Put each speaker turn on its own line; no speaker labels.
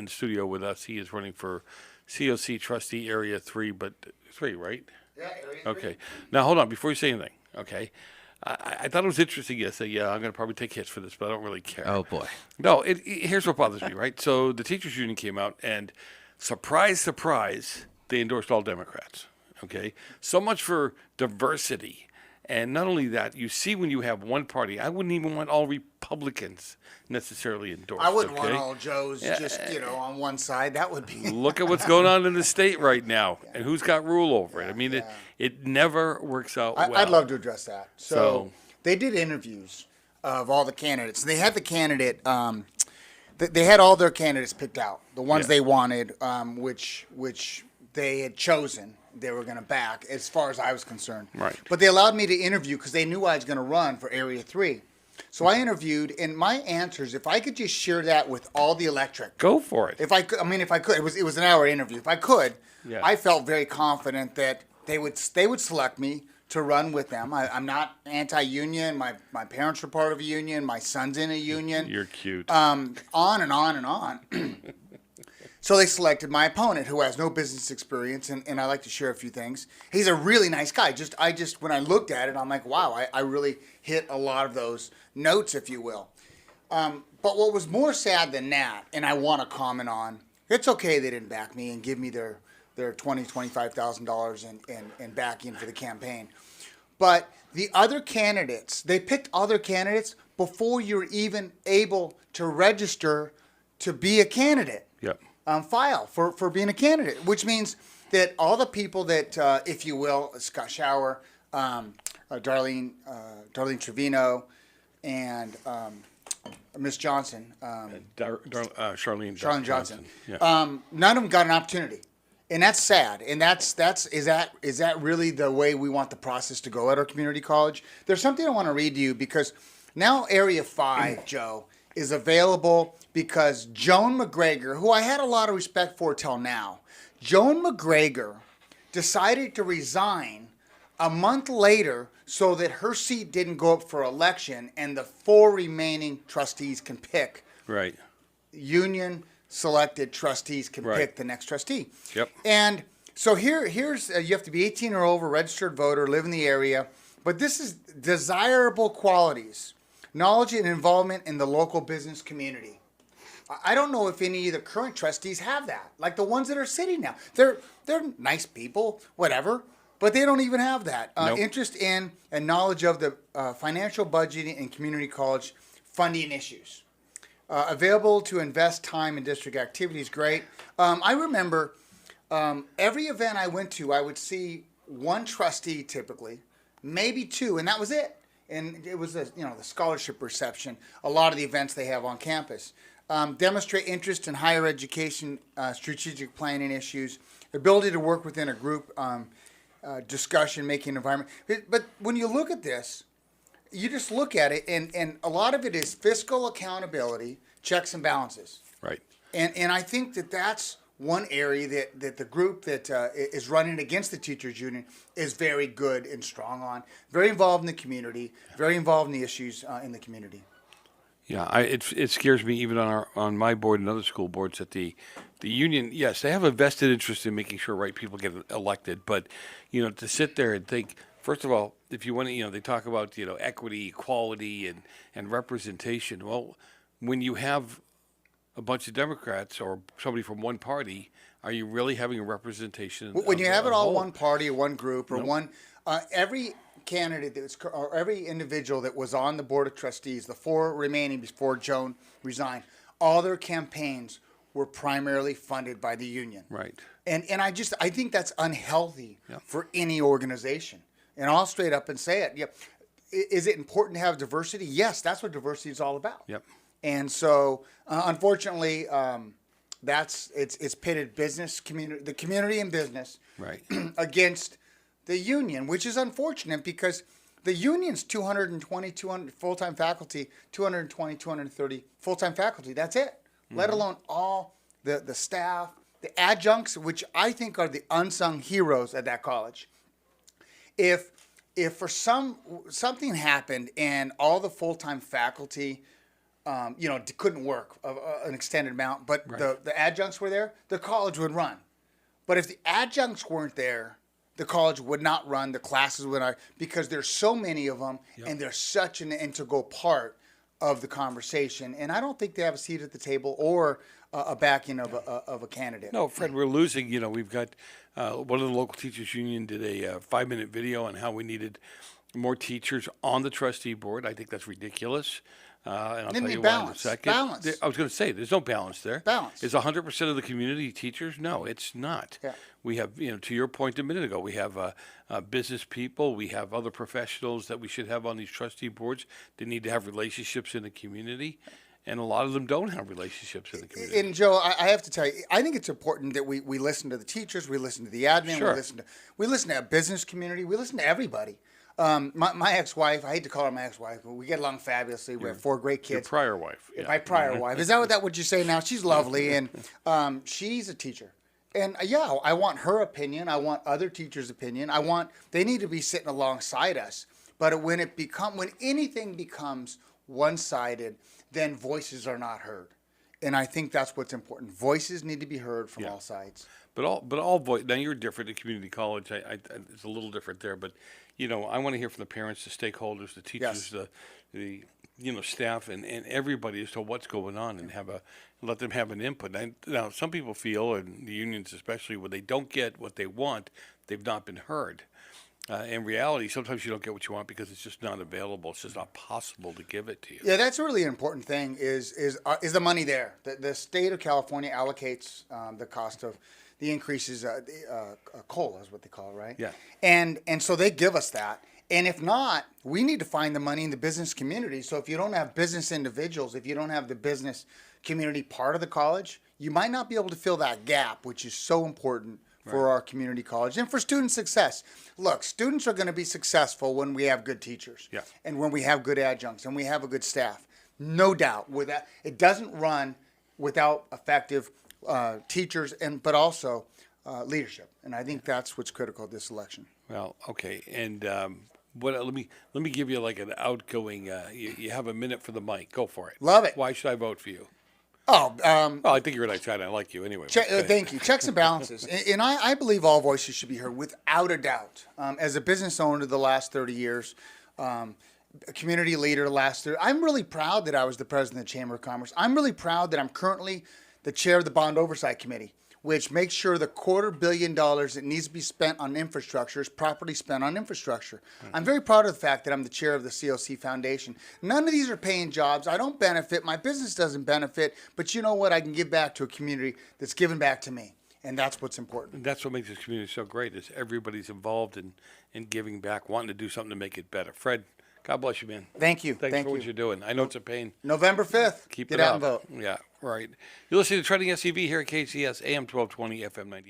in the studio with us. He is running for COC trustee area 3, but 3, right?
Yeah, area 3.
Okay. Now, hold on. Before you say anything, okay? I thought it was interesting yesterday. Yeah, I'm going to probably take hits for this, but I don't really care.
Oh, boy.
No, here's what bothers me, right? So the teachers union came out, and surprise, surprise, they endorsed all Democrats. Okay, so much for diversity, and not only that, you see when you have one party, I wouldn't even want all Republicans necessarily endorsed.
I wouldn't
okay?
want all Joes just on one side. That would be.
Look at what's going on in the state right now, and who's got rule over it. I mean, it never works out well.
I'd love to address that. So they did interviews of all the candidates. They had the candidate. They had all their candidates picked out, the ones they wanted, which they had chosen. They were going to back, as far as I was concerned.
Right.
But they allowed me to interview because they knew I was going to run for Area 3. So I interviewed, and my answers, if I could just share that with all the electric.
Go for it.
If I could, it was an hour interview. If I could, I felt very confident that they would select me to run with them. I'm not anti-union. My parents were part of a union. My son's in a union.
You're cute.
On and on and on. So they selected my opponent, who has no business experience, and I like to share a few things. He's a really nice guy. When I looked at it, I'm like, wow, I really hit a lot of those notes, if you will. But what was more sad than that, and I want to comment on, it's okay they didn't back me and give me their $25,000 in backing for the campaign. But the other candidates, they picked other candidates before you're even able to register to be a candidate.
Yep.
File for being a candidate, which means that all the people that, if you will, Scott Schauer, Darlene Trevino, and Miss Johnson,
Charlene
Johnson.
Yeah.
None of them got an opportunity, and that's sad. And is that really the way we want the process to go at our community college? There's something I want to read to you, because now Area 5, Joe, is available because Joan McGregor, who I had a lot of respect for till now, Joan McGregor decided to resign a month later so that her seat didn't go up for election and the 4 remaining trustees can pick.
Right.
Union selected trustees can pick the next trustee.
Yep.
And so here's you have to be 18 or over, registered voter, live in the area, but this is desirable qualities. Knowledge and involvement in the local business community. I don't know if any of the current trustees have that, like the ones that are sitting now. They're nice people, whatever, but they don't even have that.
Nope.
Interest in and knowledge of the financial budgeting and community college funding issues. Available to invest time in district activities, great. I remember every event I went to, I would see one trustee typically, maybe 2, and that was it. And it was the scholarship reception, a lot of the events they have on campus. Demonstrate interest in higher education, strategic planning issues, ability to work within a group, discussion, making environment. But when you look at this, you just look at it, and a lot of it is fiscal accountability, checks and balances.
Right.
And I think that's one area that the group that is running against the teachers union is very good and strong on. Very involved in the community, very involved in the issues in the community.
Yeah, it scares me even on my board and other school boards that the union, yes, they have a vested interest in making sure right people get elected, but to sit there and think, first of all, if you want to, they talk about equity, equality, and representation. Well, when you have a bunch of Democrats or somebody from one party, are you really having a representation?
When you have it all one party or one group or one, every candidate or every individual that was on the board of trustees, the 4 remaining before Joan resigned, all their campaigns were primarily funded by the union.
Right.
And I think that's unhealthy for any organization. And I'll straight up and say it. Yep. Is it important to have diversity? Yes, that's what diversity is all about.
Yep.
And so, unfortunately, it's pitted the community and business,
right,
against the union, which is unfortunate because the union's 200 full-time faculty, 220, 230 full-time faculty. That's it. Mm-hmm. Let alone all the staff, the adjuncts, which I think are the unsung heroes at that college. If for something happened and all the full-time faculty couldn't work an extended amount, but
Right.
the adjuncts were there, the college would run. But if the adjuncts weren't there, the college would not run, the classes would not, because there's so many of them, and they're such an integral part of the conversation. And I don't think they have a seat at the table or a backing of a candidate.
No, Fred, we're losing. We've got one of the local teachers union did a 5-minute video on how we needed more teachers on the trustee board. I think that's ridiculous. And I'll
They
tell
need
you why in a
balance.
second.
Balance.
I was going to say, there's no balance there.
Balance.
Is 100% of the community teachers? No, it's not.
Yeah.
We have, to your point a minute ago, we have business people, we have other professionals that we should have on these trustee boards. They need to have relationships in the community, and a lot of them don't have relationships in the community.
And Joe, I have to tell you, I think it's important that we listen to the teachers, we listen to the admin,
Sure.
we listen to a business community, we listen to everybody. My ex-wife, I hate to call her my ex-wife, but we get along fabulously. We have 4 great
Your
kids.
prior wife.
My prior wife. Is that what you say now? She's lovely, and she's a teacher. And I want her opinion. I want other teachers' opinion. They need to be sitting alongside us. But when anything becomes one-sided, then voices are not heard. And I think that's what's important. Voices need to be heard from all sides.
But all voice. Now you're different at community college. It's a little different there, but I want to hear from the parents, the stakeholders, the teachers, the staff, and everybody as to what's going on, and let them have an input. Now some people feel, and the unions especially, when they don't get what they want, they've not been heard. In reality, sometimes you don't get what you want because it's just not available. It's just not possible to give it to you.
Yeah, that's a really important thing. Is the money there? The state of California allocates the cost of the increases. COLA is what they call it, right?
Yeah.
And so they give us that. And if not, we need to find the money in the business community. So if you don't have business individuals, if you don't have the business community part of the college, you might not be able to fill that gap, which is so important for our community college and for student success. Look, students are going to be successful when we have good teachers, and when we have good adjuncts and we have a good staff. No doubt. It doesn't run without effective teachers but also leadership. And I think that's what's critical of this election.
Well, okay, and let me give you like an outgoing. You have a minute for the mic. Go for it.
Love it.
Why should I vote for you?
Oh,
Well, I think you're a nice guy. And I like you anyway.
thank you. Checks and balances. And I believe all voices should be heard without a doubt. As a business owner the last 30 years, a community leader the last 30, I'm really proud that I was the president of the Chamber of Commerce. I'm really proud that I'm currently the chair of the Bond Oversight Committee, which makes sure the $250 million that needs to be spent on infrastructure is properly spent on infrastructure. I'm very proud of the fact that I'm the chair of the COC Foundation. None of these are paying jobs. I don't benefit. My business doesn't benefit. But you know what? I can give back to a community that's given back to me. And that's what's important.
That's what makes this community so great is everybody's involved in giving back, wanting to do something to make it better. Fred, God bless you, man.
Thank you.
Thanks for what you're doing. I know it's a pain.
November 5th.
Keep
Get
it
out
up.
and vote.
Yeah, right. You're listening to Trending SCV here at KHTS AM 1220 FM 98.